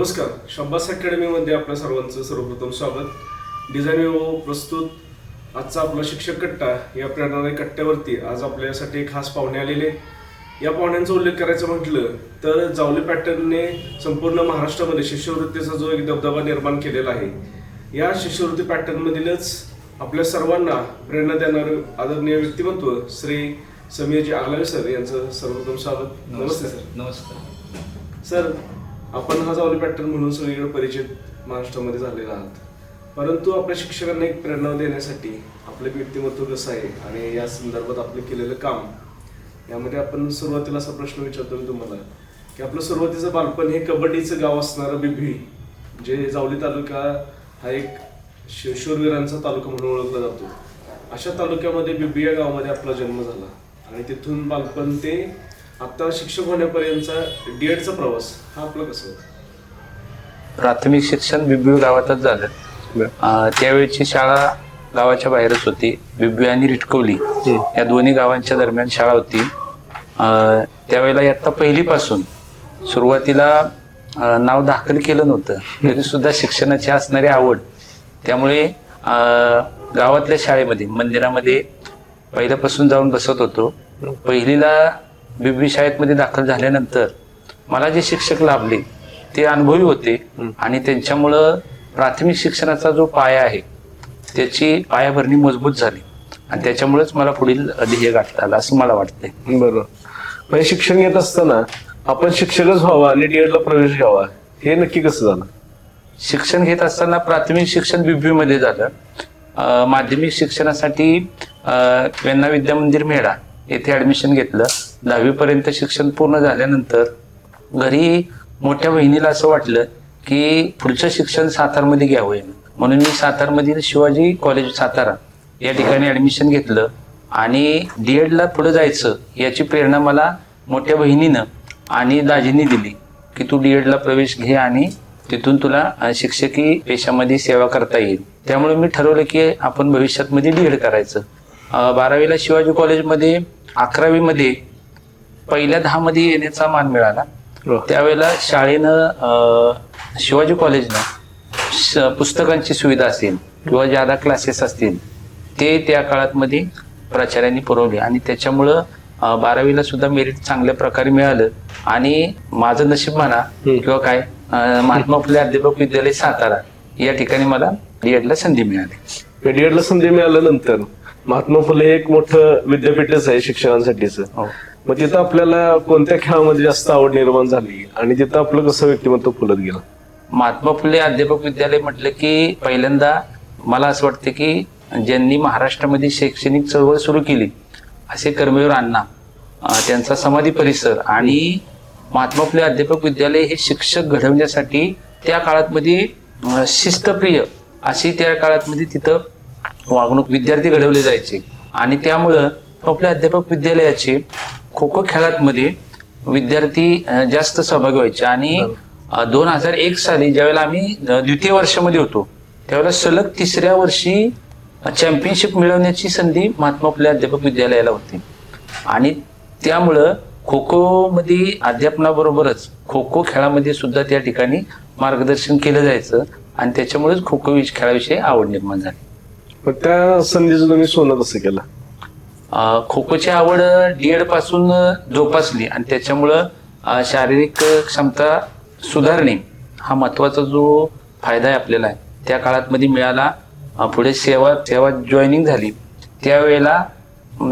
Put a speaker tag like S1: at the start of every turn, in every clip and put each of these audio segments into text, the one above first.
S1: नमस्कार. शंबास अकॅडमीमध्ये आपल्या सर्वांचं सर्वप्रथम स्वागत. डिझाईन विभाग प्रस्तुत आजचा आपला शिक्षक कट्टा या प्रेरणादायी कट्ट्यावरती आज आपल्यासाठी खास पाहुणे आलेले. या पाहुण्यांचा उल्लेख करायचं म्हटलं तर जावली पॅटर्नने संपूर्ण महाराष्ट्रामध्ये शिष्यवृत्तीचा जो एक दबदबा निर्माण केलेला आहे. या शिष्यवृत्ती पॅटर्नमधीलच आपल्या सर्वांना प्रेरणा देणारं आदरणीय व्यक्तिमत्व श्री समीरजी आगलावे सर यांचं सर्वप्रथम स्वागत. नमस्ते सर.
S2: नमस्कार
S1: सर. आपण हा जावली पॅटर्न म्हणून सगळीकडे परिचित महाराष्ट्रामध्ये झालेला आहात, परंतु आपल्या शिक्षकांना एक प्रेरणा देण्यासाठी आपलं व्यक्तिमत्व कसं आहे आणि या संदर्भात आपलं केलेलं काम यामध्ये आपण सुरुवातीला असा प्रश्न विचारतो मी तुम्हाला की आपलं सुरुवातीचं बालपण हे कबड्डीचं गाव असणारं बिबवी, जे जावली तालुका हा एक शूरवीरांचा तालुका म्हणून ओळखला जातो, अशा तालुक्यामध्ये बिबवी या गावामध्ये आपला जन्म झाला आणि तिथून बालपण ते आता शिक्षक होण्यापर्यंतचा डीएडचा प्रवास हा आपला कसा होता?
S2: प्राथमिक शिक्षण बिबवी गावातच झालं. त्यावेळची शाळा गावाच्या बाहेरच होती. बिबवी आणि रिटकवली या दोन्ही गावांच्या दरम्यान शाळा होती. त्यावेळेला इयत्ता पहिलीपासून सुरुवातीला नाव दाखल केलं नव्हतं, तरी सुद्धा शिक्षणाची असणारी आवड त्यामुळे गावातल्या शाळेमध्ये मंदिरामध्ये पहिल्यापासून जाऊन बसत होतो. पहिलीला बिबवी शाळेमध्ये दाखल झाल्यानंतर मला जे शिक्षक लाभले ते अनुभवी होते आणि त्यांच्यामुळं प्राथमिक शिक्षणाचा जो पाया आहे त्याची पायाभरणी मजबूत झाली आणि त्याच्यामुळेच मला पुढील ध्येय गाठता आलं असं मला वाटतंय.
S1: बरोबर. म्हणजे शिक्षण घेत असताना आपण शिक्षकच व्हावा आणि डीएडला प्रवेश घ्यावा हे नक्की कसं झालं?
S2: शिक्षण घेत असताना प्राथमिक शिक्षण बिबवी मध्ये झालं. माध्यमिक शिक्षणासाठी वेण्णा विद्या मंदिर मेढा येथे ऍडमिशन घेतलं. 10वी पर्यंत शिक्षण पूर्ण झाल्यानंतर घरी मोठ्या बहिणीला असं वाटलं की पुढचं शिक्षण सातारमध्ये घ्यावं, म्हणून मी सातारमधील शिवाजी कॉलेज सातारा या ठिकाणी ऍडमिशन घेतलं आणि डीएडला पुढे जायचं याची प्रेरणा मला मोठ्या बहिणीनं आणि दाजींनी दिली की तू डीएडला प्रवेश घे आणि तिथून तुला शिक्षकी पेशामध्ये सेवा करता येईल. त्यामुळे मी ठरवलं की आपण भविष्यात मध्ये डीएड करायचं. 12वीला शिवाजी कॉलेजमध्ये, 11वी मध्ये पहिल्या 10 मध्ये येण्याचा मान मिळाला. त्यावेळेला शाळेनं शिवाजी कॉलेजनं पुस्तकांची सुविधा असेल किंवा ज्यादा क्लासेस असतील ते त्या काळात मध्ये प्राचार्यांनी पुरवले आणि त्याच्यामुळं 12वीला सुद्धा मेरिट चांगल्या प्रकारे मिळालं आणि माझं नशीब म्हणा किंवा काय महात्मा फुले अध्यापक विद्यालय सातारा या ठिकाणी मला डीएडला संधी मिळाली.
S1: डीएडला संधी मिळाल्यानंतर महात्मा फुले एक मोठं विद्यापीठच आहे शिक्षणासाठीचं. मग तिथं आपल्याला कोणत्या खेळामध्ये जास्त आवड निर्माण झाली आणि तिथं आपलं कसं व्यक्तिमत्व फुलत गेलं?
S2: महात्मा फुले अध्यापक विद्यालय म्हटलं की पहिल्यांदा मला असं वाटतं की ज्यांनी महाराष्ट्रामध्ये शैक्षणिक चळवळ सुरू केली असे कर्मवीर अण्णा, त्यांचा समाधी परिसर आणि महात्मा फुले अध्यापक विद्यालय हे शिक्षक घडवण्यासाठी त्या काळात मध्ये शिस्तप्रिय अशी त्या काळात मध्ये तिथं वागणूक विद्यार्थी घडवले जायचे आणि त्यामुळं आपल्या अध्यापक विद्यालयाचे खो खो खेळांमध्ये विद्यार्थी जास्त सहभागी व्हायचे आणि 2001 साली ज्यावेळेला आम्ही द्वितीय वर्षामध्ये होतो त्यावेळेला सलग 3ऱ्या वर्षी चॅम्पियनशिप मिळवण्याची संधी महात्मा फुले अध्यापक विद्यालयाला होती आणि त्यामुळं खो खो मध्ये अध्यापनाबरोबरच खो खो खेळामध्ये सुद्धा त्या ठिकाणी मार्गदर्शन केलं जायचं आणि त्याच्यामुळेच खो खो खेळाविषयी आवड निर्माण झाली.
S1: पण त्या संधीचं तुम्ही सोनं कसं केलं?
S2: खो खोची आवड डीएड पासून जोपासली आणि त्याच्यामुळं शारीरिक क्षमता सुधारणे हा महत्वाचा जो फायदा आहे आपल्याला त्या काळात मध्ये मिळाला. पुढे सेवा जॉईनिंग झाली त्यावेळेला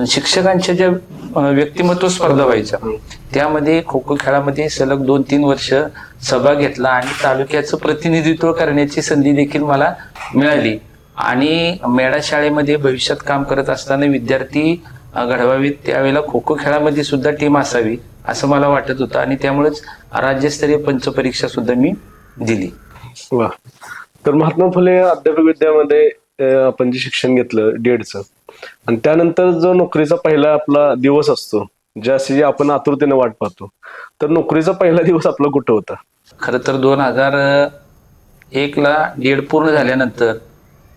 S2: शिक्षकांच्या ज्या व्यक्तिमत्व स्पर्धा व्हायच्या त्यामध्ये खो खो खेळामध्ये सलग 2-3 वर्ष सहभाग घेतला आणि तालुक्याचं प्रतिनिधित्व करण्याची संधी देखील मला मिळाली आणि मेढा शाळेमध्ये भविष्यात काम करत असताना विद्यार्थी घडवावीत त्यावेळेला खो खो खेळामध्ये सुद्धा टीम असावी असं मला वाटत होतं आणि त्यामुळेच राज्यस्तरीय पंचपरीक्षा सुद्धा मी दिली.
S1: वा. तर महात्मा फुले अध्यापक विद्यामध्ये आपण जे शिक्षण घेतलं डीएडचं आणि त्यानंतर जो नोकरीचा पहिला आपला दिवस असतो ज्याची आपण आतुरतेने वाट पाहतो, तर नोकरीचा पहिला दिवस आपला कुठं होता?
S2: खरं तर 2001 ला डीएड पूर्ण झाल्यानंतर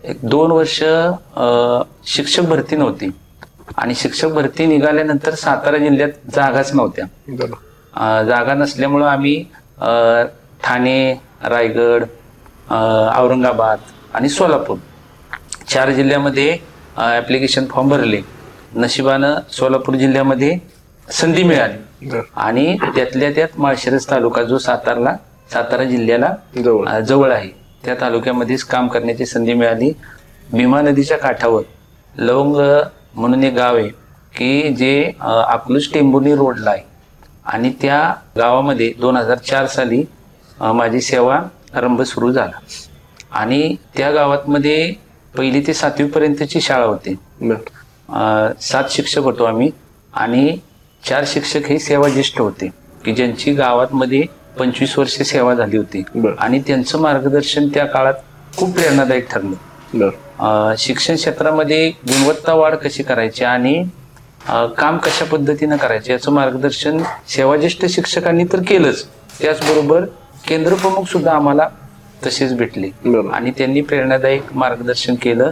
S2: 1-2 वर्ष शिक्षक भरती नव्हती आणि शिक्षक भरती निघाल्यानंतर सातारा जिल्ह्यात जागाच नव्हत्या. जागा नसल्यामुळं आम्ही ठाणे, रायगड, औरंगाबाद आणि सोलापूर 4 जिल्ह्यामध्ये ॲप्लिकेशन फॉर्म भरले. नशिबानं सोलापूर जिल्ह्यामध्ये संधी मिळाली आणि त्यातल्या त्यात माळशिरस तालुका जो सातारा जिल्ह्याला जवळ आहे त्या तालुक्यामध्येच काम करण्याची संधी मिळाली. भीमा नदीच्या काठावर लवंग म्हणून एक गाव आहे की जे अकलूज टेंभुर्णी रोडला आहे आणि त्या गावामध्ये 2004 साली माझी सेवा आरंभ सुरू झाला आणि त्या गावामध्ये 1ली ते 7वी पर्यंतची शाळा होती. 7 शिक्षक होतो आम्ही आणि 4 शिक्षक हे सेवाज्येष्ठ होते की ज्यांची गावामध्ये 25 वर्ष सेवा झाली होती आणि त्यांचं मार्गदर्शन त्या काळात खूप प्रेरणादायक ठरलं. शिक्षण क्षेत्रामध्ये गुणवत्ता वाढ कशी करायची आणि काम कशा पद्धतीनं करायचे याचं मार्गदर्शन सेवाज्येष्ठ शिक्षकांनी तर केलंच, त्याचबरोबर केंद्र प्रमुख सुद्धा आम्हाला तसेच भेटले आणि त्यांनी प्रेरणादायक मार्गदर्शन केलं.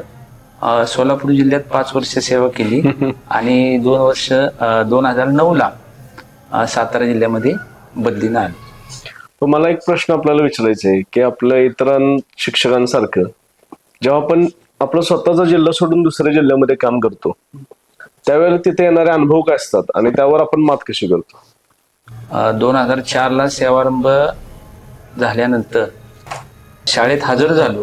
S2: सोलापूर जिल्ह्यात 5 वर्ष सेवा केली आणि 2 वर्ष 2009ला सातारा जिल्ह्यामध्ये बदलीनं आली.
S1: मला एक प्रश्न आपल्याला विचारायचा आहे की आपल्या इतर शिक्षकांसारखं जेव्हा आपण आपला स्वतःचा जिल्हा सोडून दुसऱ्या जिल्ह्यामध्ये काम करतो त्यावेळेला तिथे येणारे अनुभव काय असतात आणि त्यावर आपण मात कशी करतो?
S2: 2004ला सेवारंभ झाल्यानंतर शाळेत हजर झालो,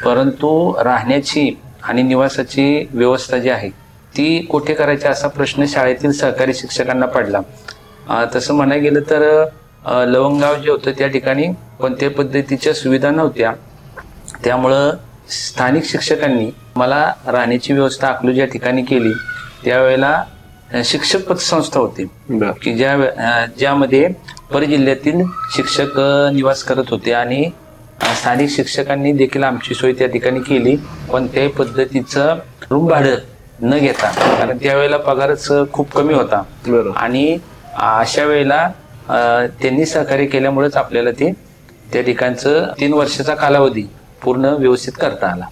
S2: परंतु राहण्याची आणि निवासाची व्यवस्था जी आहे ती कुठे करायची असा प्रश्न शाळेतील सहकारी शिक्षकांना पडला. तसं म्हणायला गेलं तर लवंगगाव जे होतं त्या ठिकाणी कोणत्याही पद्धतीच्या सुविधा नव्हत्या, त्यामुळं स्थानिक शिक्षकांनी मला राहण्याची व्यवस्था अकलूज या ठिकाणी केली. त्यावेळेला शिक्षक पतसंस्था होती की ज्यामध्ये परजिल्ह्यातील शिक्षक निवास करत होते आणि स्थानिक शिक्षकांनी देखील आमची सोय त्या ठिकाणी केली, कोणत्याही पद्धतीचं रूम भाडं न घेता, कारण त्यावेळेला पगारच खूप कमी होता आणि अशा वेळेला त्यांनी सहकार्य केल्यामुळेच आपल्याला ते त्या ठिकाणचं 3 वर्षाचा कालावधी पूर्ण व्यवस्थित करता आला.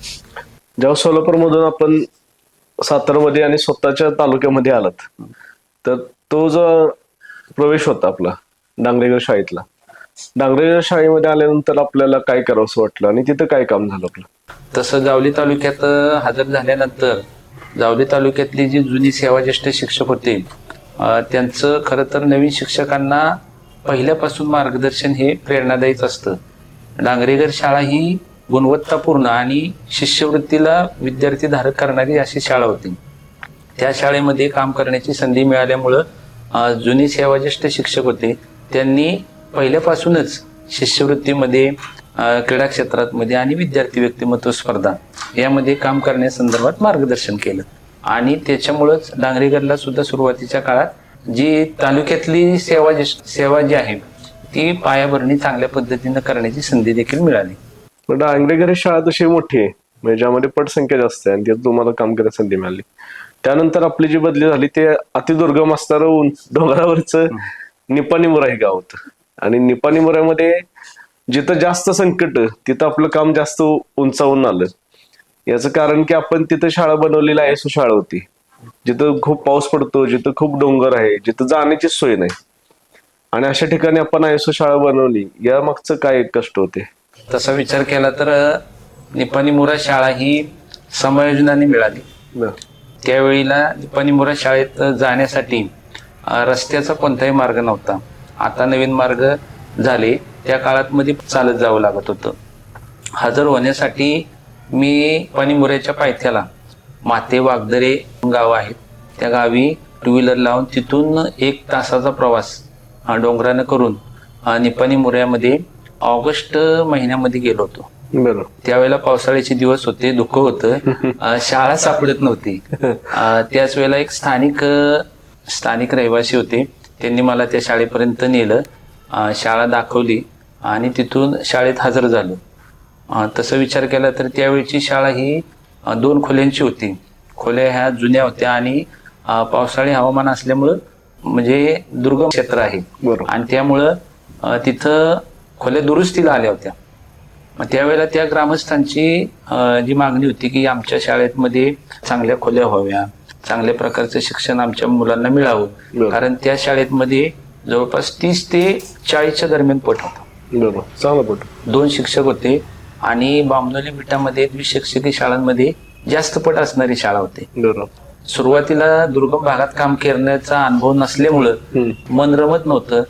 S1: जेव्हा सोलापूरमधून आपण सातारामध्ये आणि स्वतःच्या तालुक्यामध्ये आलात तर तो जो प्रवेश होता आपला डांगरेगर शाळेतला, डांगरेगर शाळेमध्ये आल्यानंतर आपल्याला काय करावंसं वाटलं आणि तिथं काय काम झालं आपलं?
S2: तसं जावली तालुक्यात हजर झाल्यानंतर जावली तालुक्यातली जी जुनी सेवाज्येष्ठ शिक्षक होते त्यांचं खरं तर नवीन शिक्षकांना पहिल्यापासून मार्गदर्शन हे प्रेरणादायीच असतं. डांगरेगर शाळा ही गुणवत्तापूर्ण आणि शिष्यवृत्तीला विद्यार्थी धारक करणारी अशी शाळा होती. त्या शाळेमध्ये काम करण्याची संधी मिळाल्यामुळं जुनी सेवाज्येष्ठ शिक्षक होते त्यांनी पहिल्यापासूनच शिष्यवृत्तीमध्ये, क्रीडा क्षेत्रामध्ये आणि विद्यार्थी व्यक्तिमत्व स्पर्धा यामध्ये काम करण्यासंदर्भात मार्गदर्शन केलं आणि त्याच्यामुळंच डांगरेगरला सुद्धा सुरुवातीच्या काळात जी तालुक्यातली सेवा जी आहे ती पायाभरणी चांगल्या पद्धतीनं करण्याची संधी देखील मिळाली.
S1: डांगरेगर ही शाळा तशी मोठी आहे म्हणजे ज्यामध्ये पटसंख्या जास्त आहे आणि तिथं तुम्हाला काम करायची संधी मिळाली. त्यानंतर आपली जी बदली झाली ते अतिदुर्गम असणारं डोंगरावरचं निपाणीमुरा हे गाव होतं आणि निपाणीमुऱ्यामध्ये जिथं जास्त संकट तिथं आपलं काम जास्त उंचावून आलं. याचं कारण की आपण तिथं शाळा बनवलेली ISO शाळा होती, जिथं खूप पाऊस पडतो, जिथं खूप डोंगर आहे, जिथं जाण्याची सोय नाही आणि अशा ठिकाणी आपण ISO शाळा बनवली. या मागचं काय कष्ट होते?
S2: तसा विचार केला तर निपाणीमुरा शाळा ही समायोजनाने मिळाली. त्यावेळीला निपाणीमुरा शाळेत जाण्यासाठी रस्त्याचा कोणताही मार्ग नव्हता. आता नवीन मार्ग झाले, त्या काळात मध्ये चालत जावं लागत होतं. हजर होण्यासाठी मी निपाणीमुऱ्याच्या पायथ्याला माते वागदरे गाव आहेत त्या गावी 2 व्हीलर लावून तिथून 1 तासाचा प्रवास डोंगरानं करून निपाणीमुऱ्यामध्ये ऑगस्ट महिन्यामध्ये गेलो होतो. त्यावेळेला पावसाळ्याचे दिवस होते, धुकं होतं, शाळा सापडत नव्हती. त्याच वेळेला एक स्थानिक रहिवासी होते, त्यांनी मला त्या शाळेपर्यंत नेलं, शाळा दाखवली आणि तिथून शाळेत हजर झालो. तसं विचार केला तर त्यावेळची शाळा ही 2 खोल्यांची होती. खोल्या ह्या जुन्या होत्या आणि पावसाळी हवामान असल्यामुळं म्हणजे दुर्गम क्षेत्र आहे आणि त्यामुळं तिथं खोल्या दुरुस्तीला आल्या होत्या. त्यावेळेला त्या ग्रामस्थांची जी मागणी होती की आमच्या शाळेमध्ये चांगल्या खोल्या व्हाव्या, चांगल्या प्रकारचं शिक्षण आमच्या मुलांना मिळावं, कारण त्या शाळेमध्ये जवळपास 30 ते 40च्या दरम्यान पट होता.
S1: बरोबर, चांगलं पट.
S2: 2 शिक्षक होते आणि बामनोली मिठामध्ये द्विशिक्षकी शाळांमध्ये जास्त पट असणारी शाळा होती.
S1: बरोबर.
S2: सुरुवातीला दुर्गम भागात काम करण्याचा अनुभव नसल्यामुळं मन रमत नव्हतं.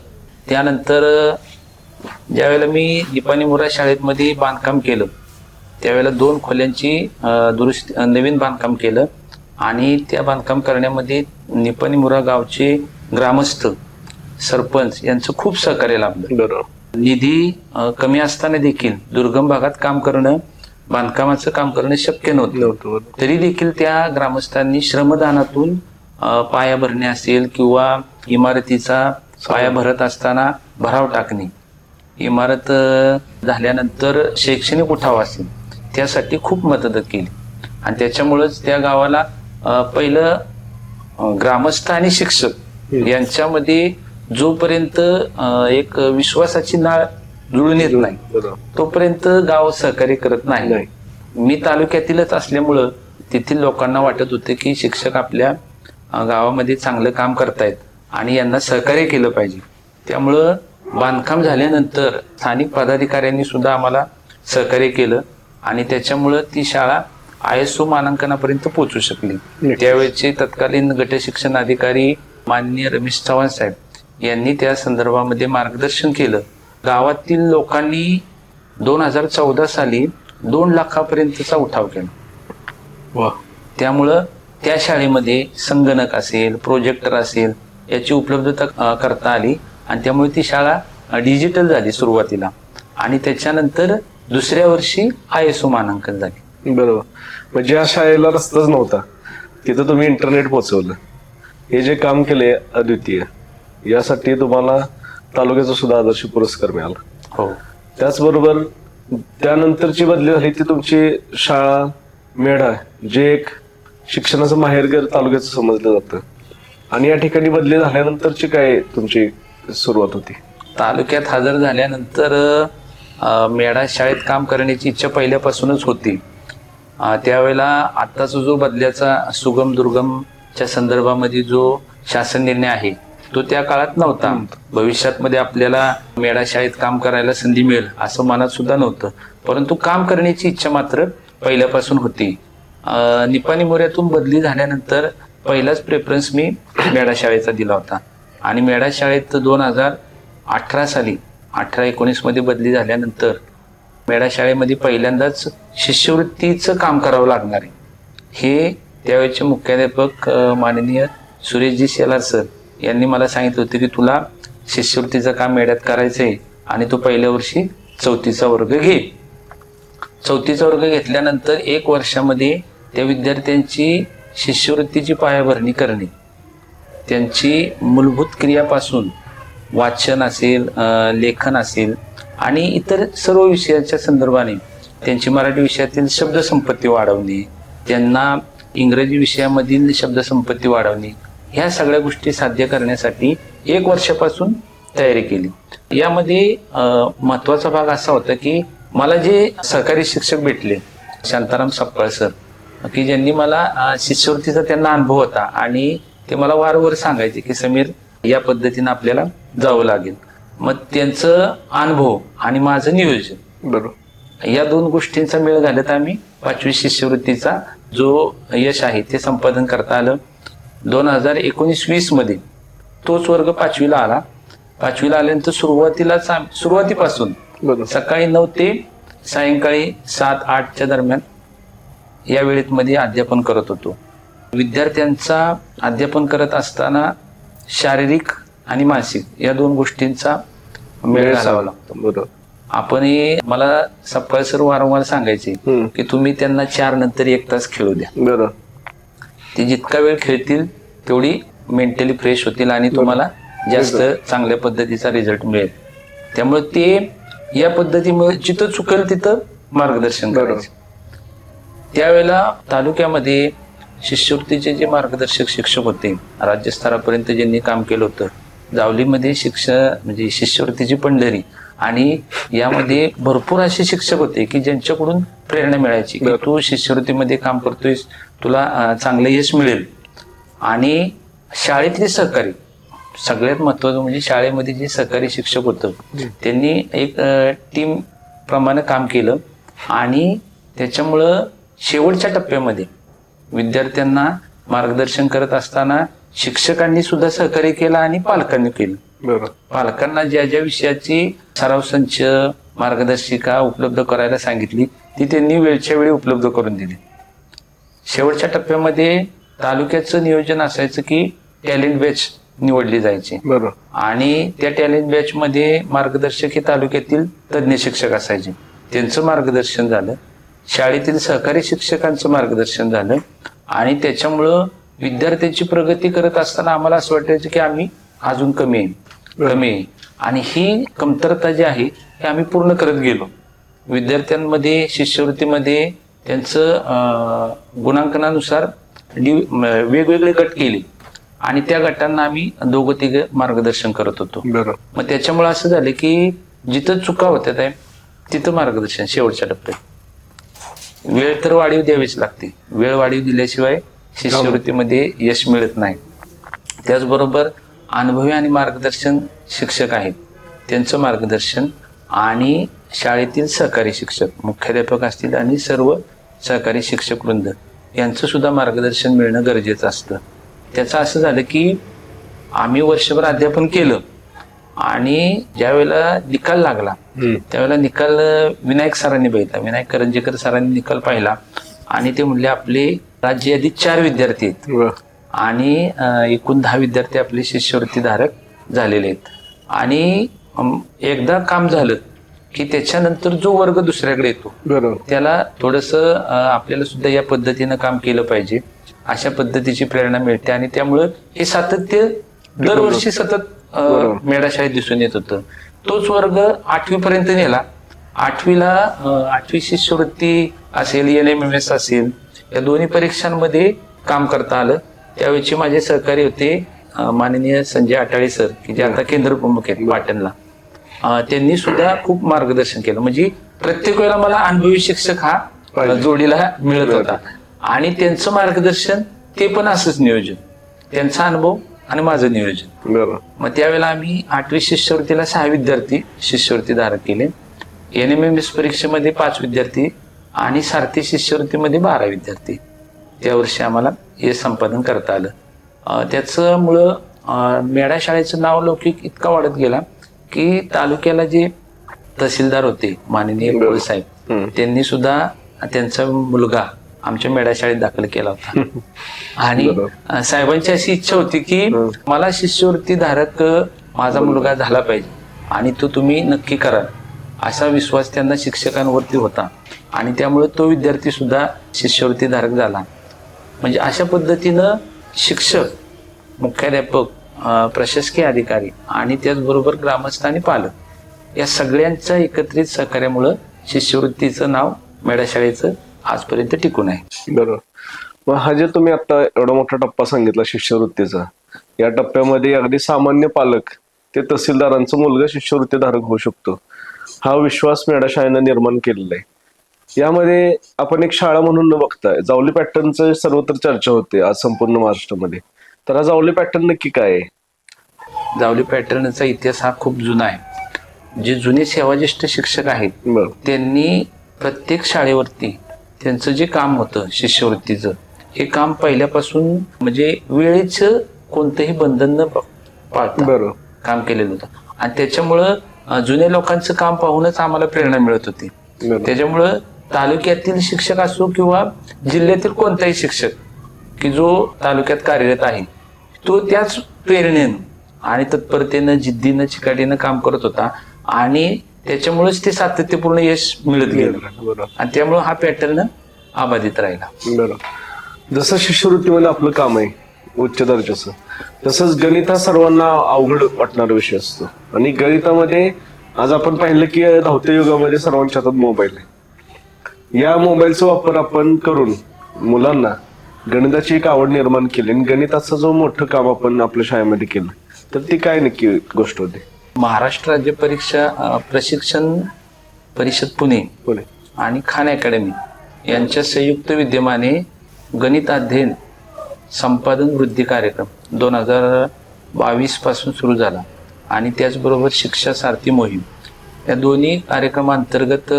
S2: त्यानंतर ज्यावेळेला मी निपाणी मुरा शाळेमध्ये बांधकाम केलं त्यावेळेला 2 खोल्यांची दुरुस्ती नवीन बांधकाम केलं आणि त्या बांधकाम करण्यामध्ये निपाणी मुरा गावचे ग्रामस्थ सरपंच यांचं खूप सहकार्य लाभलं.
S1: बरोबर.
S2: निधी कमी असताना देखील दुर्गम भागात काम करणं बांधकामाचं काम करणं शक्य नव्हतं. तरी देखील त्या ग्रामस्थांनी श्रमदानातून पाया भरणे असेल किंवा इमारतीचा पाया भरत असताना भराव टाकणे, इमारत झाल्यानंतर शैक्षणिक उठाव असेल त्यासाठी खूप मदत केली आणि त्याच्यामुळेच त्या गावाला पहिलं ग्रामस्थ आणि शिक्षक यांच्यामध्ये जोपर्यंत एक विश्वासाची नाळ जुळून येत नाही तोपर्यंत गाव सहकार्य करत नाही. मी तालुक्यातीलच असल्यामुळं तेथील लोकांना वाटत होतं की शिक्षक आपल्या गावामध्ये चांगलं काम करतायत आणि यांना सहकार्य केलं पाहिजे. त्यामुळं बांधकाम झाल्यानंतर स्थानिक पदाधिकाऱ्यांनी सुद्धा आम्हाला सहकार्य केलं आणि त्याच्यामुळं ती शाळा ISO मानांकनापर्यंत पोहोचू शकली. त्यावेळेचे तत्कालीन गट शिक्षण अधिकारी माननीय रमेश चव्हाण साहेब यांनी त्या संदर्भामध्ये मार्गदर्शन केलं. गावातील लोकांनी 2014 साली 2 लाखापर्यंतचा उठाव केला. त्यामुळं त्या शाळेमध्ये संगणक असेल, प्रोजेक्टर असेल याची उपलब्धता करता आली आणि त्यामुळे ती शाळा डिजिटल झाली सुरुवातीला आणि त्याच्यानंतर दुसऱ्या वर्षी ISO मानांकन झाली.
S1: बरोबर. म्हणजे ज्या शाळेला रस्ताच नव्हता तिथं तुम्ही इंटरनेट पोहोचवलं. हे जे काम केले अद्वितीय, यासाठी तुम्हाला तालुक्याचा सुद्धा आदर्श पुरस्कार मिळाला.
S2: हो.
S1: त्याचबरोबर त्यानंतरची बदली झाली ती तुमची शाळा मेढा, जे एक शिक्षणाचं माहेरघर तालुक्याचं समजलं जातं, आणि या ठिकाणी बदली झाल्यानंतरची काय तुमची सुरुवात होती?
S2: तालुक्यात हजर झाल्यानंतर मेढा शाळेत काम करण्याची इच्छा पहिल्यापासूनच होती. त्यावेळेला आत्ताचा जो बदल्याचा सुगम दुर्गमच्या संदर्भामध्ये जो शासन निर्णय आहे तो त्या काळात नव्हता. भविष्यात मध्ये आपल्याला मेढा शाळेत काम करायला संधी मिळेल असं मनात सुद्धा नव्हतं, परंतु काम करण्याची इच्छा मात्र पहिल्यापासून होती. निपाणी मोऱ्यातून बदली झाल्यानंतर पहिलाच प्रेफरन्स मी मेढा शाळेचा दिला होता आणि मेढा शाळेत 2018 साली 18-19 मध्ये बदली झाल्यानंतर मेढा शाळेमध्ये पहिल्यांदाच शिष्यवृत्तीचं काम करावं लागणार आहे. हे त्यावेळेचे मुख्याध्यापक माननीय सुरेशजी शेलार सर यांनी मला सांगितलं होतं की तुला शिष्यवृत्तीचं काम मेढ्यात करायचंय आणि तू पहिल्या वर्षी 4थीचा वर्ग घे. 4थीचा वर्ग घेतल्यानंतर 1 वर्षामध्ये त्या विद्यार्थ्यांची शिष्यवृत्तीची पायाभरणी करणे, त्यांची मूलभूत क्रियापासून वाचन असेल, लेखन असेल आणि इतर सर्व विषयाच्या संदर्भाने त्यांची मराठी विषयातील शब्दसंपत्ती वाढवणे, त्यांना इंग्रजी विषयामधील शब्दसंपत्ती वाढवणे, ह्या सगळ्या गोष्टी साध्य करण्यासाठी 1 वर्षापासून तयारी केली. यामध्ये महत्त्वाचा भाग असा होता की मला जे सहकारी शिक्षक भेटले शांताराम सपकाळ सर, की ज्यांनी मला शिष्यवृत्तीचा त्यांना अनुभव होता आणि ते मला वारंवार सांगायचे की समीर या पद्धतीनं आपल्याला जावं लागेल. मग त्यांचं अनुभव आणि माझं नियोजन, बरोबर, या 2 गोष्टींचा मेळ घालत आम्ही 5वी शिष्यवृत्तीचा जो यश आहे ते संपादन करता आलं. 2019-20 मध्ये तोच वर्ग 5वीला आला. 5वीला आल्यानंतर सुरुवातीपासून सकाळी 9 ते सायंकाळी 7-8च्या दरम्यान या वेळेत मध्ये अध्यापन करत होतो. विद्यार्थ्यांचा अध्यापन करत असताना शारीरिक आणि मानसिक या 2 गोष्टींचा मेळ घालावा लागतो. बरोबर. आपण मला सपकाळ सर वारंवार सांगायचे की तुम्ही त्यांना 4 नंतर 1 तास खेळू द्या. बरोबर. ते जितका वेळ खेळतील तेवढी मेंटली फ्रेश होतील आणि तुम्हाला जास्त चांगल्या पद्धतीचा रिझल्ट मिळेल. त्यामुळे ते या पद्धतीमुळे जिथं चुकेल तिथं मार्गदर्शन करायचं. त्यावेळेला तालुक्यामध्ये शिष्यवृत्तीचे जे मार्गदर्शक शिक्षक होते राज्यस्तरापर्यंत ज्यांनी काम केलं होतं, जावलीमध्ये म्हणजे शिष्यवृत्तीची पंढरी, आणि यामध्ये भरपूर असे शिक्षक होते की ज्यांच्याकडून प्रेरणा मिळायची की तू शिष्यवृत्तीमध्ये काम करतोयस, तुला चांगलं यश मिळेल. आणि शाळेतले सहकारी सगळ्यात महत्वाचं म्हणजे शाळेमध्ये जे सहकारी शिक्षक होतं त्यांनी एक टीम प्रमाणे काम केलं आणि त्याच्यामुळं शेवटच्या टप्प्यामध्ये विद्यार्थ्यांना मार्गदर्शन करत असताना शिक्षकांनी सुद्धा सहकार्य केलं आणि पालकांनी केलं.
S1: बरोबर.
S2: पालकांना ज्या ज्या विषयाची सराव संच मार्गदर्शिका उपलब्ध करायला सांगितली ती त्यांनी वेळच्या वेळी उपलब्ध करून दिली. शेवटच्या टप्प्यामध्ये तालुक्याचं नियोजन असायचं की टॅलेंट बॅच निवडली जायची
S1: बरोबर.
S2: आणि त्या टॅलेंट बॅच मध्ये मार्गदर्शक हे तालुक्यातील तज्ज्ञ शिक्षक असायचे, त्यांचं मार्गदर्शन झालं. शाळेतील सहकारी शिक्षकांचं मार्गदर्शन झालं आणि त्याच्यामुळं विद्यार्थ्यांची प्रगती करत असताना आम्हाला असं वाटायचं की आम्ही अजून कमी आहे आणि ही कमतरता जी आहे हे आम्ही पूर्ण करत गेलो. विद्यार्थ्यांमध्ये शिष्यवृत्तीमध्ये त्यांचं गुणांकनानुसार वेगवेगळे गट केले आणि त्या गटांना आम्ही 2-3 मार्गदर्शन करत होतो. मग त्याच्यामुळे असं झालं की जिथं चुका होत्या तिथं मार्गदर्शन शेवटच्या टप्प्यात. वेळ तर वाढीव द्यावीच लागते, वेळ वाढीव दिल्याशिवाय शिष्यवृत्तीमध्ये यश मिळत नाही. त्याचबरोबर अनुभवी आणि मार्गदर्शन शिक्षक आहेत त्यांचं मार्गदर्शन आणि शाळेतील सहकारी शिक्षक मुख्याध्यापक असतील आणि सर्व सहकारी शिक्षक वृंद यांचं सुद्धा मार्गदर्शन मिळणं गरजेचं असतं. त्याचं असं झालं की आम्ही वर्षभर अध्यापन केलं आणि ज्यावेळेला निकाल लागला त्यावेळेला निकाल विनायक सरांनी बघितला, विनायक करंजेकर सरांनी निकाल पाहिला आणि ते म्हणले आपले राज्य यादीत 4 विद्यार्थी आहेत आणि एकूण 10 विद्यार्थी आपले शिष्यवृत्ती धारक झालेले आहेत. आणि एकदा काम झालं की त्याच्यानंतर जो वर्ग दुसऱ्याकडे येतो त्याला थोडंसं आपल्याला सुद्धा या पद्धतीनं काम केलं पाहिजे अशा पद्धतीची प्रेरणा मिळते आणि त्यामुळं हे सातत्य दरवर्षी सतत मेढा शाळेत दिसून येत होतं. तोच वर्ग 8वी पर्यंत नेला. 8वी शिष्यवृत्ती असेल, NMMS असेल, या दोन्ही परीक्षांमध्ये काम करता आलं. त्यावेळेचे माझे सहकारी होते माननीय संजय आटाळे सर की जे आता केंद्र प्रमुख आहेत पाटणला. त्यांनी सुद्धा खूप मार्गदर्शन केलं. म्हणजे प्रत्येक वेळेला मला अनुभवी शिक्षक हा जोडीला मिळत होता आणि त्यांचं मार्गदर्शन ते पण असंच नियोजन, त्यांचा अनुभव आणि माझं नियोजन. मग त्यावेळेला आम्ही 8वी शिष्यवृत्तीला 6 विद्यार्थी शिष्यवृत्ती धारक केले. NMMS परीक्षेमध्ये 5 विद्यार्थी आणि सारथी शिष्यवृत्तीमध्ये 12 विद्यार्थी त्या वर्षी आम्हाला हे संपादन करता आलं. त्याच्यामुळं मेढा शाळेचं नाव लौकिक इतका वाढत गेला की तालुक्याला जे तहसीलदार होते माननीय कोळ साहेब त्यांनी सुद्धा त्यांचा मुलगा आमच्या मेढा शाळेत दाखल केला होता. आणि साहेबांची अशी इच्छा होती की मला शिष्यवृत्ती धारक माझा मुलगा झाला पाहिजे आणि तो तुम्ही नक्की कराल असा विश्वास त्यांना शिक्षकांवरती होता आणि त्यामुळे तो विद्यार्थी सुद्धा शिष्यवृत्ती धारक झाला. म्हणजे अशा पद्धतीनं शिक्षक, मुख्याध्यापक, प्रशासकीय अधिकारी आणि त्याचबरोबर ग्रामस्थ आणि पालक या सगळ्यांच्या एकत्रित सहकार्यामुळं शिष्यवृत्तीचं नाव मेढा शाळेचं आजपर्यंत टिकून आहे.
S1: बरोबर. मग हा जे तुम्ही आता एवढा मोठा टप्पा सांगितला शिष्यवृत्तीचा, या टप्प्यामध्ये अगदी सामान्य पालक ते तहसीलदारांचा मुलगा शिष्यवृत्ती धारक होऊ शकतो हा विश्वास मेढा शाळेनं निर्माण केलेला आहे. यामध्ये आपण एक शाळा म्हणून न बघताय जावली पॅटर्नचं सर्वत्र चर्चा होते आज संपूर्ण महाराष्ट्रामध्ये. तर हा जावली पॅटर्न नक्की काय आहे?
S2: जावली पॅटर्नचा इतिहास हा खूप जुना आहे. जे जुने सेवाज्येष्ठ शिक्षक आहेत त्यांनी प्रत्येक शाळेवरती त्यांचं जे काम होतं शिष्यवृत्तीचं हे काम पहिल्यापासून म्हणजे वेळेचं कोणतंही बंधन न पाळता काम केलेलं होतं आणि त्याच्यामुळं जुन्या लोकांचं काम पाहूनच आम्हाला प्रेरणा मिळत होती. त्याच्यामुळं तालुक्यातील शिक्षक असो किंवा जिल्ह्यातील कोणताही शिक्षक की जो तालुक्यात कार्यरत आहे तो त्याच प्रेरणेनं आणि तत्परतेनं जिद्दीनं चिकाटीनं काम करत होता आणि त्याच्यामुळेच ते सातत्यपूर्ण यश मिळत गेलं आणि त्यामुळे हा पॅटर्न अबाधित राहिला.
S1: बरोबर. जसं शिष्यवृत्तीमध्ये आपलं काम आहे उच्च दर्जाचं, तसंच गणित हा सर्वांना अवघड वाटणारा विषय असतो आणि गणितामध्ये आज आपण पाहिलं की धावत्या युगामध्ये सर्वांच्या हातात मोबाईल आहे. या मोबाईलचा वापर आपण करून मुलांना गणिताची एक आवड निर्माण केली आणि गणिताचं जो मोठं काम आपण आपल्या शाळेमध्ये केलं तर ती काय नक्की गोष्ट होती?
S2: महाराष्ट्र राज्य परीक्षा प्रशिक्षण परिषद पुणे आणि खान अकॅडमी यांच्या संयुक्त विद्यमाने गणित अध्ययन संपादन वृद्धी कार्यक्रम 22 पासून सुरू झाला आणि त्याचबरोबर शिक्षा सारथी मोहीम या दोन्ही कार्यक्रमांतर्गत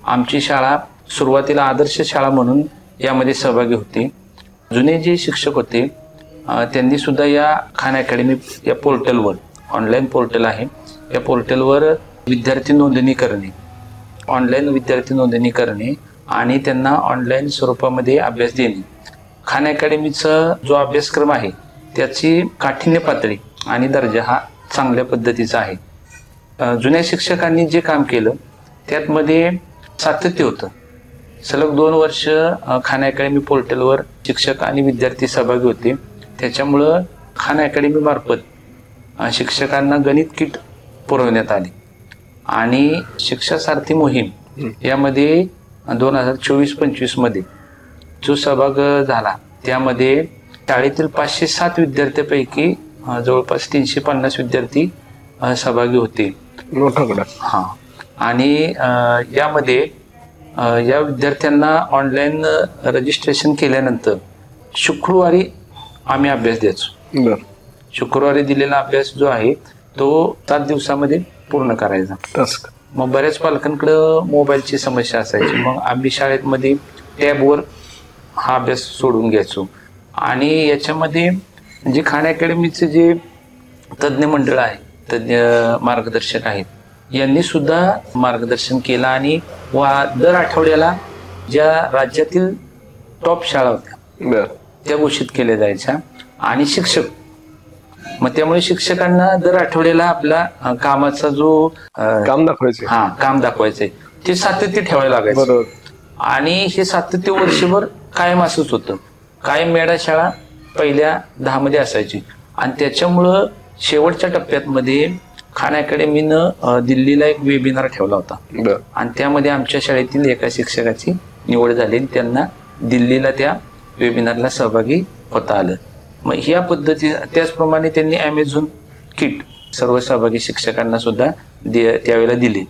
S2: आमची शाळा सुरुवातीला आदर्श शाळा म्हणून यामध्ये सहभागी होती. जुने जे शिक्षक होते त्यांनी सुद्धा या खान अकॅडमी या पोर्टलवर, ऑनलाईन पोर्टल आहे, या पोर्टलवर विद्यार्थी नोंदणी करणे, ऑनलाईन विद्यार्थी नोंदणी करणे आणि त्यांना ऑनलाईन स्वरूपामध्ये अभ्यास देणे. खान अकॅडमीचा जो अभ्यासक्रम आहे त्याची काठिण्य पातळी आणि दर्जा हा चांगल्या पद्धतीचा आहे. जुन्या शिक्षकांनी जे काम केलं त्यातमध्ये सातत्य होतं. सलग 2 वर्ष खान अकॅडमी पोर्टलवर शिक्षक आणि विद्यार्थी सहभागी होते. त्याच्यामुळं खान अकॅडमी मार्फत शिक्षकांना गणित किट पुरवण्यात आली आणि शिक्षा सारथी मोहीम यामध्ये 2024-25 मध्ये जो सहभाग झाला त्यामध्ये शाळेतील 507 विद्यार्थ्यांपैकी जवळपास 350 विद्यार्थी सहभागी होते. हां, आणि यामध्ये या विद्यार्थ्यांना ऑनलाईन रजिस्ट्रेशन केल्यानंतर शुक्रवारी आम्ही अभ्यास द्यायचो. शुक्रवारी दिलेला अभ्यास जो आहे तो 7 दिवसामध्ये पूर्ण करायचा. मग बऱ्याच पालकांकडं मोबाईलची समस्या असायची, मग आम्ही शाळेमध्ये टॅबवर हा अभ्यास सोडून घ्यायचो. आणि याच्यामध्ये जे खान अकॅडमीचे जे तज्ज्ञ मंडळ आहे, तज्ज्ञ मार्गदर्शक आहेत, यांनी सुद्धा मार्गदर्शन केलं आणि दर आठवड्याला ज्या राज्यातील टॉप शाळा होत्या त्या घोषित केल्या जायच्या आणि शिक्षक, मग त्यामुळे शिक्षकांना दर आठवड्याला आपला कामाचा जो काम दाखवायचंय ते सातत्य ठेवायला लागायचं. आणि हे सातत्य वर्षभर कायम असंच होतं. कायम मेडा शाळा पहिल्या 10 मध्ये असायची आणि त्याच्यामुळं शेवटच्या टप्प्यात मध्ये खान अकॅडमीनं दिल्लीला एक वेबिनार ठेवला होता आणि त्यामध्ये आमच्या शाळेतील एका शिक्षकाची निवड झाली आणि त्यांना दिल्लीला त्या वेबिनारला सहभागी होता आलं. मग ह्या पद्धती त्याचप्रमाणे त्यांनी ॲमेझॉन किट सर्व सहभागी शिक्षकांना सुद्धा त्यावेळेला दिली.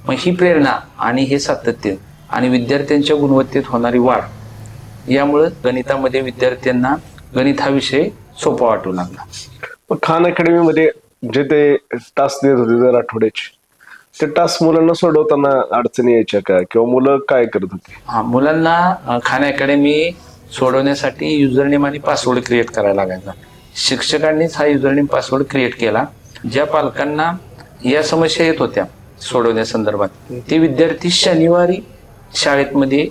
S2: मग ही प्रेरणा आणि हे सातत्य आणि विद्यार्थ्यांच्या गुणवत्तेत होणारी वाढ यामुळे गणितामध्ये विद्यार्थ्यांना गणित हा विषय सोपा वाटू लागला.
S1: खान अकॅडमीमध्ये जे ते टास्क देत होते दर आठवड्याचे, ते टास्क मुलांना सोडवताना अडचणी यायच्या का किंवा मुलं काय करत होती?
S2: हा, मुलांना खान अकॅडमी सोडवण्यासाठी युजरनेम आणि पासवर्ड क्रिएट करायला लागायचा. शिक्षकांनीच हा युजरनेम पासवर्ड क्रिएट केला. ज्या पालकांना या समस्या येत होत्या सोडवण्यासंदर्भात ते विद्यार्थी शनिवारी शाळेमध्ये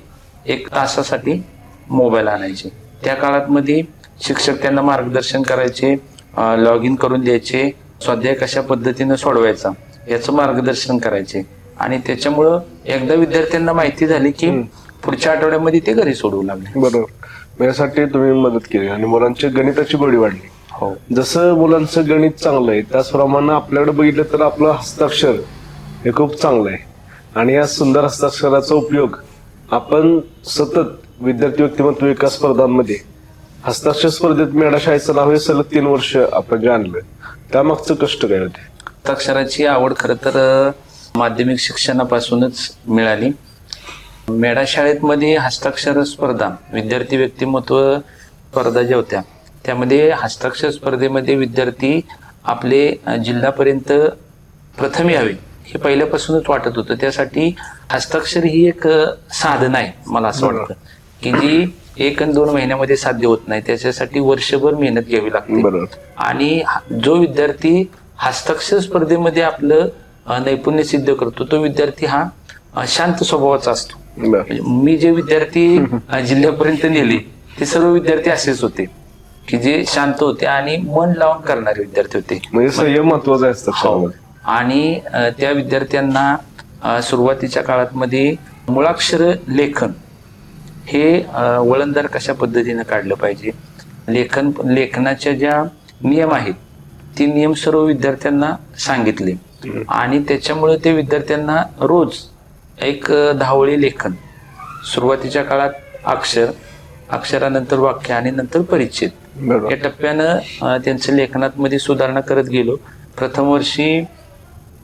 S2: 1 तासासाठी मोबाईल आणायचे. त्या काळात मध्ये शिक्षक त्यांना मार्गदर्शन करायचे, लॉग इन करून द्यायचे, स्वाध्याय कशा पद्धतीनं सोडवायचा याचं मार्गदर्शन करायचे आणि त्याच्यामुळं एकदा विद्यार्थ्यांना माहिती झाली की पुढच्या आठवड्यामध्ये ते घरी सोडवू लागले.
S1: बरोबर, यासाठी तुम्ही मदत केली आणि मुलांची गणिताची गोडी वाढली.
S2: हो,
S1: जसं मुलांचं गणित चांगलं आहे त्याचप्रमाणे आपल्याकडे बघितलं तर आपलं हस्ताक्षर हे खूप चांगलं आहे आणि या सुंदर हस्ताक्षराचा उपयोग आपण सतत विद्यार्थी व्यक्तिमत्व विकास स्पर्धांमध्ये, हस्ताक्षर स्पर्धेत मेडा शाळेचं नाव हे सलग 3 वर्ष आपण जे आणलं, त्यामागचं कष्ट काय होते?
S2: हस्ताक्षराची आवड खरं तर माध्यमिक शिक्षणापासूनच मिळाली. मेडा शाळेमध्ये हस्ताक्षर स्पर्धा, विद्यार्थी व्यक्तिमत्व स्पर्धा ज्या होत्या त्यामध्ये हस्ताक्षर स्पर्धेमध्ये विद्यार्थी आपले जिल्ह्यापर्यंत प्रथम यावे हे पहिल्यापासूनच वाटत होतं. त्यासाठी हस्ताक्षर ही एक साधना आहे मला असं वाटतं की जी 1 आणि 2 महिन्यामध्ये साध्य होत नाही. त्याच्यासाठी वर्षभर मेहनत घ्यावी लागते. आणि जो विद्यार्थी हस्ताक्षर स्पर्धेमध्ये आपलं नैपुण्य सिद्ध करतो तो विद्यार्थी हा शांत स्वभावाचा असतो. मी जे विद्यार्थी जिल्ह्यापर्यंत नेले ते सर्व विद्यार्थी असेच होते की जे शांत होते आणि मन लावून करणारे विद्यार्थी होते.
S1: म्हणजे संयम महत्वाचा असतो.
S2: आणि त्या विद्यार्थ्यांना सुरुवातीच्या काळात मध्ये मुळाक्षर लेखन हे वळणदार कशा पद्धतीनं काढलं पाहिजे, लेखनाच्या ज्या नियम आहेत ते नियम सर्व विद्यार्थ्यांना सांगितले आणि त्याच्यामुळे ते विद्यार्थ्यांना रोज एक 10 ओळी लेखन, सुरुवातीच्या काळात अक्षरानंतर वाक्य आणि नंतर परिच्छेद या टप्प्यानं त्यांच्या लेखनात मध्ये सुधारणा करत गेलो. प्रथम वर्षी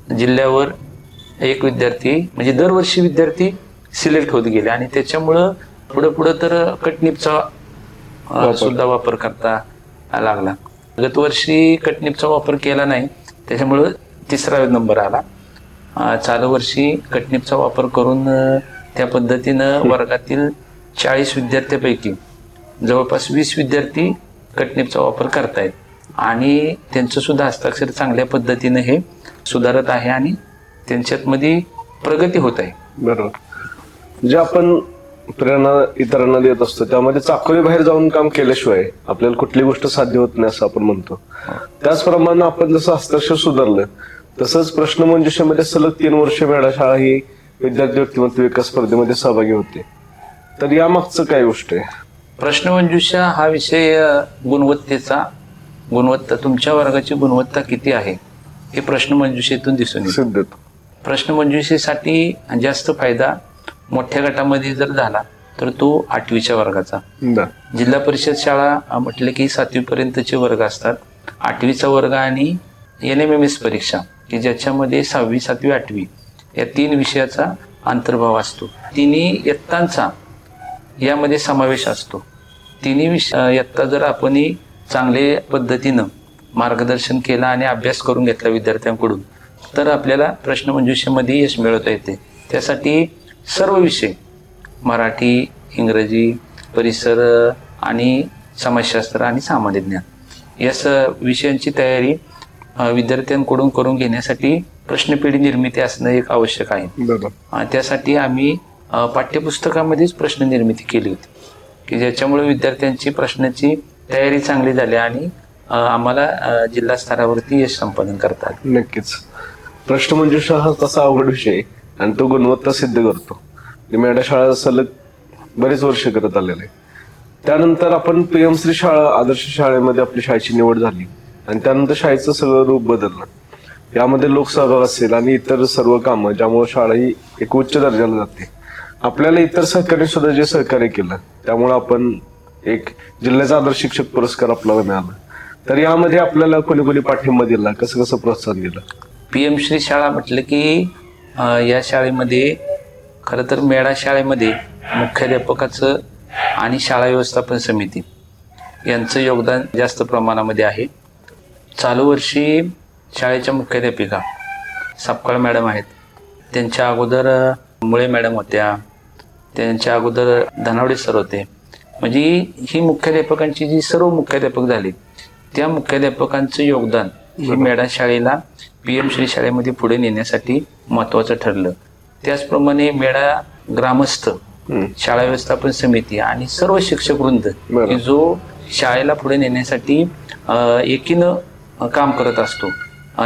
S2: जिल्ह्यावर 1 विद्यार्थी म्हणजे दरवर्षी विद्यार्थी सिलेक्ट होत गेले आणि त्याच्यामुळं पुढे तर कटनिपचा सुद्धा वापर करता लागला. गतवर्षी कटनीपचा वापर केला नाही, त्याच्यामुळं 3रा नंबर आला. चालू वर्षी कटनीपचा वापर करून त्या पद्धतीनं वर्गातील 40 विद्यार्थ्यांपैकी जवळपास 20 विद्यार्थी कटनीपचा वापर करतायत आणि त्यांचं सुद्धा हस्ताक्षर चांगल्या पद्धतीनं हे सुधारत आहे आणि त्यांच्यामध्ये प्रगती होत आहे.
S1: बरोबर. जे आपण प्रेरणा इतरांना देत असतो त्यामध्ये चाकोरी बाहेर जाऊन काम केल्याशिवाय आपल्याला कुठली गोष्ट साध्य होत नाही असं आपण म्हणतो. त्याचप्रमाणे आपण जसं हस्ताक्षर सुधारलं तसंच प्रश्नमंजुषेमध्ये सलग 3 वर्ष मेळा शाळा ही विद्यार्थी व्यक्तिमत्व विकास स्पर्धेमध्ये सहभागी होते. तर या मागचं काय गोष्ट आहे?
S2: प्रश्नमंजुषा हा विषय गुणवत्ता तुमच्या वर्गाची गुणवत्ता किती आहे हे प्रश्नमंजुषेतून दिसून येते.
S1: सिद्ध.
S2: प्रश्नमंजुषेसाठी जास्त फायदा मोठ्या गटामध्ये जर झाला तर तो 8वीच्या वर्गाचा. जिल्हा परिषद शाळा म्हटलं की 7वी पर्यंतचे वर्ग असतात. 8वीचा वर्ग आणि NMMS परीक्षा की ज्याच्यामध्ये 6वी 7वी 8वी या 3 विषयाचा अंतर्भाव असतो. तिन्ही इयत्तांचा यामध्ये समावेश असतो. तिन्ही इयत्ता जर आपण चांगल्या पद्धतीनं मार्गदर्शन केलं आणि अभ्यास करून घेतला विद्यार्थ्यांकडून तर आपल्याला प्रश्नमंजुषेमध्ये यश मिळवता येते. त्यासाठी सर्व विषय मराठी, इंग्रजी, परिसर आणि समाजशास्त्र आणि सामान्य ज्ञान या विषयांची तयारी विद्यार्थ्यांकडून करून घेण्यासाठी प्रश्नपेढी निर्मिती असणं एक आवश्यक आहे. त्यासाठी आम्ही पाठ्यपुस्तकामध्येच प्रश्न निर्मिती केली होती की ज्याच्यामुळे विद्यार्थ्यांची प्रश्नाची तयारी चांगली झाली आणि आम्हाला जिल्हा स्तरावरती यश संपादन करतात.
S1: नक्कीच. प्रश्नमंजुषा हा तसा अवघड विषय आणि तो गुणवत्ता सिद्ध करतो. मेळा शाळा सलग बरेच वर्ष करत आलेले आहे. त्यानंतर आपण PM-श्री शाळा आदर्श शाळेमध्ये आपली शाळेची निवड झाली आणि त्यानंतर शाळेचं सगळं रूप बदललं. यामध्ये लोकसहभाग असेल आणि इतर सर्व कामं ज्यामुळे शाळा ही एक उच्च दर्जाला जाते. आपल्याला इतर सहकार्याने सुद्धा जे सहकार्य केलं त्यामुळे आपण एक जिल्ह्याचा आदर्श शिक्षक पुरस्कार आपल्याला मिळाला. तर यामध्ये आपल्याला कोणी कोणी पाठिंबा दिला, कसं प्रोत्साहन दिलं?
S2: PM-श्री शाळा म्हटलं की या शाळेमध्ये खरं तर मेळा शाळेमध्ये मुख्याध्यापकाचं आणि शाळा व्यवस्थापन समिती यांचं योगदान जास्त प्रमाणामध्ये आहे. चालू वर्षी शाळेच्या मुख्याध्यापिका सपकाळ मॅडम आहेत. त्यांच्या अगोदर मुळे मॅडम होत्या. त्यांच्या अगोदर धनावडे सर होते. म्हणजे ही मुख्याध्यापकांची जी सर्व मुख्याध्यापक झाले त्या मुख्याध्यापकांचं योगदान हे मेळा शाळेला PM-श्री शाळेमध्ये पुढे नेण्यासाठी महत्त्वाचं ठरलं. त्याचप्रमाणे मेळा ग्रामस्थ, शाळा व्यवस्थापन समिती आणि सर्व शिक्षक वृंद की जो शाळेला पुढे नेण्यासाठी एकीनं काम करत असतो.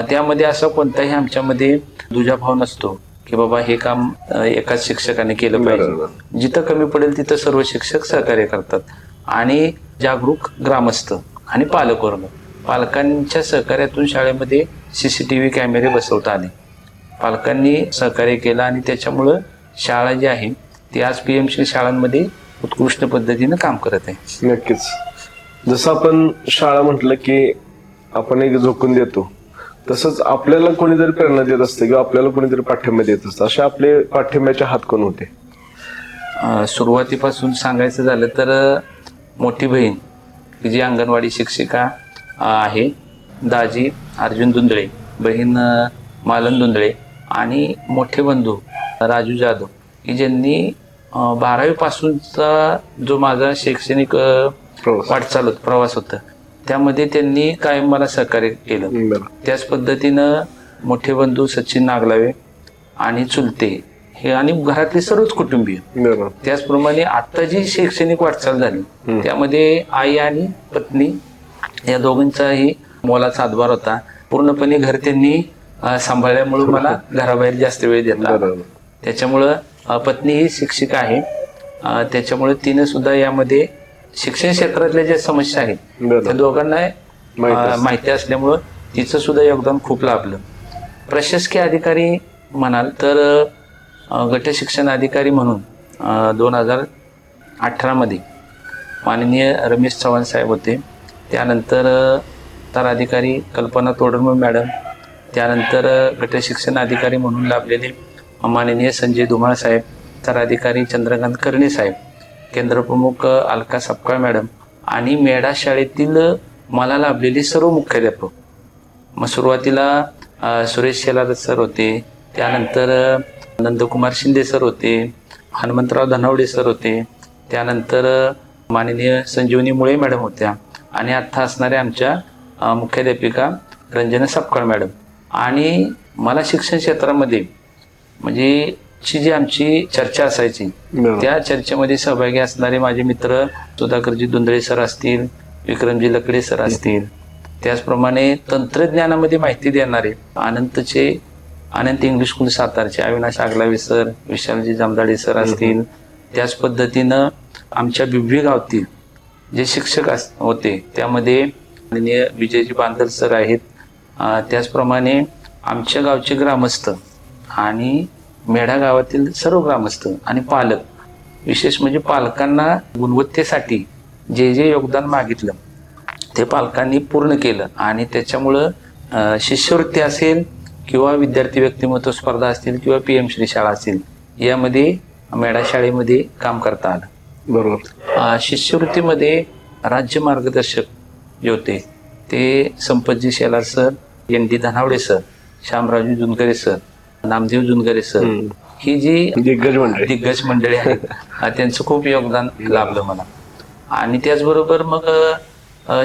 S2: त्यामध्ये असं कोणताही आमच्यामध्ये दुजाभाव नसतो की बाबा हे काम एकाच शिक्षकाने केलं पाहिजे. जिथं कमी पडेल तिथं सर्व शिक्षक सहकार्य करतात. आणि जागरूक ग्रामस्थ आणि पालक वर्ग, पालकांच्या सहकार्यातून शाळेमध्ये CCTV कॅमेरे बसवता आले. पालकांनी सहकार्य केलं आणि त्याच्यामुळं शाळा जी आहे ती आज PM-श्री शाळांमध्ये उत्कृष्ट पद्धतीनं काम करत आहे.
S1: नक्कीच. जसं आपण शाळा म्हटलं की आपण एक झोकून देतो तसंच आपल्याला कोणीतरी प्रेरणा देत असते किंवा आपल्याला कोणीतरी पाठिंबा देत असतं. असे आपले पाठिंब्याचे हात कोण होते?
S2: सुरुवातीपासून सांगायचं झालं तर मोठी बहीण जी अंगणवाडी शिक्षिका आहे, दाजी अर्जुन धुंदळे, बहीण मालन धुंदळे आणि मोठे बंधू राजू जाधव की ज्यांनी 12वी पासूनचा जो माझा शैक्षणिक वाटचाल प्रवास होता त्यामध्ये त्यांनी कायम मला सहकार्य केलं. त्याच पद्धतीनं मोठे बंधू सचिन नागलावे आणि चुलते हे आणि घरातले सर्वच कुटुंबीय. त्याचप्रमाणे आता जी शैक्षणिक वाटचाल झाली त्यामध्ये आई आणि पत्नी या दोघांचाही मोलाचा हातभार होता. पूर्णपणे घर त्यांनी सांभाळल्यामुळे मला घराबाहेर जास्त वेळ देता. त्याच्यामुळं पत्नी ही शिक्षिका आहे. त्याच्यामुळे तिने सुद्धा यामध्ये शिक्षण क्षेत्रातल्या ज्या समस्या आहेत त्या दोघांना माहिती असल्यामुळं तिचं सुद्धा योगदान खूप लाभलं. प्रशासकीय अधिकारी म्हणाल तर गट शिक्षण अधिकारी म्हणून 2018 मध्ये माननीय रमेश चव्हाण साहेब होते. त्यानंतर तर अधिकारी कल्पना तोडरमळ मॅडम, त्यानंतर गट शिक्षण अधिकारी म्हणून लाभलेले माननीय संजय धुमाळ साहेब, तर अधिकारी चंद्रकांत कर्णे साहेब, केंद्रप्रमुख अलका सपकाळ मॅडम आणि मेळा शाळेतील मला लाभलेले सर्व मुख्याध्यापक, मग सुरुवातीला सुरेश शेलार सर होते, त्यानंतर नंदकुमार शिंदे सर होते, हनुमंतराव धनावडे सर होते, त्यानंतर माननीय संजीवनी मुळे मॅडम होत्या आणि आत्ता असणाऱ्या आमच्या मुख्याध्यापिका रंजना सपकाळ मॅडम. आणि मला शिक्षण क्षेत्रामध्ये म्हणजे जी आमची चर्चा असायची त्या चर्चेमध्ये सहभागी असणारे माझे मित्र सुधाकरजी दुंदळे सर असतील, विक्रमजी लकडे सर असतील, त्याचप्रमाणे तंत्रज्ञानामध्ये माहिती देणारे अनंत इंग्लिश स्कूल सातारचे अविनाश आगलावे सर, विशालजी जामदाडे सर असतील, त्याच पद्धतीनं आमच्या बिब्बी गावातील जे शिक्षक होते त्यामध्ये माननीय विजयजी बांदल सर आहेत, त्याचप्रमाणे आमच्या गावचे ग्रामस्थ आणि मेढा गावातील सर्व ग्रामस्थ आणि पालक, विशेष म्हणजे पालकांना गुणवत्तेसाठी जे जे योगदान मागितलं ते पालकांनी पूर्ण केलं आणि त्याच्यामुळं शिष्यवृत्ती असेल किंवा विद्यार्थी व्यक्तिमत्व स्पर्धा असतील किंवा PM श्री शाळा असेल यामध्ये मेढा शाळेमध्ये काम करता आलं.
S1: बरोबर.
S2: शिष्यवृत्तीमध्ये राज्य मार्गदर्शक जे होते ते Sampatji Shelar sir, ND Dhanawade sir, Shyamraoji Junkare sir, Namdev Junkare sir, ही जी दिग्गज मंडळी आहेत त्यांचं खूप योगदान लाभलं मला. आणि त्याचबरोबर मग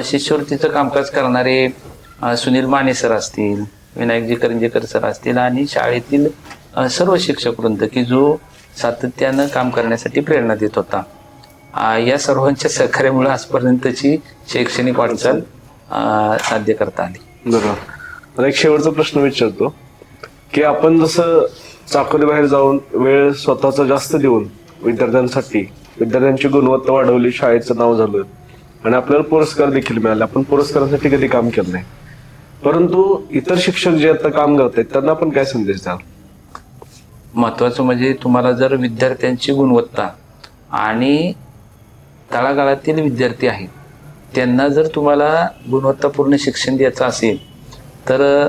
S2: शिष्यवृत्तीचं कामकाज करणारे सुनील माने सर असतील, विनायकजी करंजेकर सर असतील आणि शाळेतील सर्व शिक्षक वृंद की जो सातत्यानं काम करण्यासाठी प्रेरणा देत होता. या सर्वांच्या सहकार्यामुळे आजपर्यंतची शैक्षणिक वाटचाल साध्य करता आली.
S1: बरोबर. एक शेवटचा प्रश्न विचारतो की आपण जसं चाकोरी बाहेर जाऊन वेळ स्वतःचा जास्त देऊन विद्यार्थ्यांची गुणवत्ता वाढवली, शाळेचं नाव झालं आणि आपल्याला पुरस्कार देखील मिळाले, आपण पुरस्कारासाठी कधी काम केलं नाही, परंतु इतर शिक्षक जे आता काम करतात त्यांना आपण काय संदेश द्याल?
S2: महत्वाचं म्हणजे तुम्हाला जर विद्यार्थ्यांची गुणवत्ता आणि तळागाळातील विद्यार्थी आहेत त्यांना जर तुम्हाला गुणवत्तापूर्ण शिक्षण द्यायचं असेल तर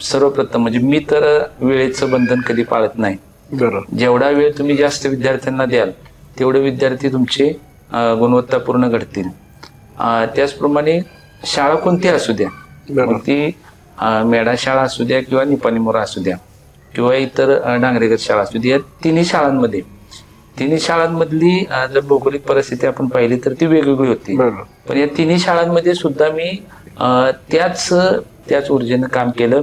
S2: सर्वप्रथम म्हणजे मी तर वेळेचं बंधन कधी पाळत नाही.
S1: बरोबर.
S2: जेवढा वेळ तुम्ही जास्त विद्यार्थ्यांना द्याल तेवढे विद्यार्थी तुमचे गुणवत्तापूर्ण घडतील. त्याचप्रमाणे शाळा कोणती असू द्या, मग ती मेढा शाळा असू द्या किंवा निपाणी मोरा असू द्या किंवा इतर डांगरेकर शाळा असू द्या, तिन्ही शाळांमधली जर भौगोलिक परिस्थिती आपण पाहिली तर ती वेगवेगळी होती. पण या तिन्ही शाळांमध्ये सुद्धा मी त्याच ऊर्जेनं काम केलं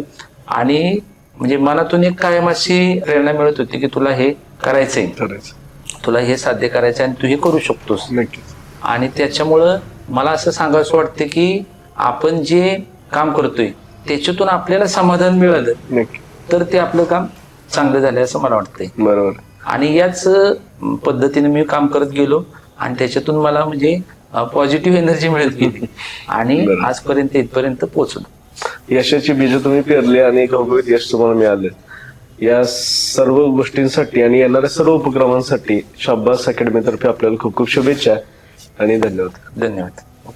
S2: आणि म्हणजे मनातून एक कायम अशी प्रेरणा मिळत होती की तुला हे करायचंय, तुला हे साध्य करायचं आणि तू हे करू शकतोस. आणि त्याच्यामुळं मला असं सांगावं वाटतं की आपण जे काम करतोय त्याच्यातून आपल्याला समाधान मिळालं तर ते आपलं काम चांगलं झालं असं मला वाटतंय.
S1: बरोबर.
S2: आणि याच पद्धतीने मी काम करत गेलो आणि त्याच्यातून मला म्हणजे पॉझिटिव्ह एनर्जी मिळत गेली आणि आजपर्यंत इथपर्यंत पोहोचलो.
S1: यशाची बीज तुम्ही पेरली आणि घवघवीत यश तुम्हाला मिळाले. या सर्व गोष्टींसाठी आणि येणाऱ्या सर्व उपक्रमांसाठी शाब्बास अकॅडमी तर्फे आपल्याला खूप खूप शुभेच्छा आणि धन्यवाद.
S2: धन्यवाद.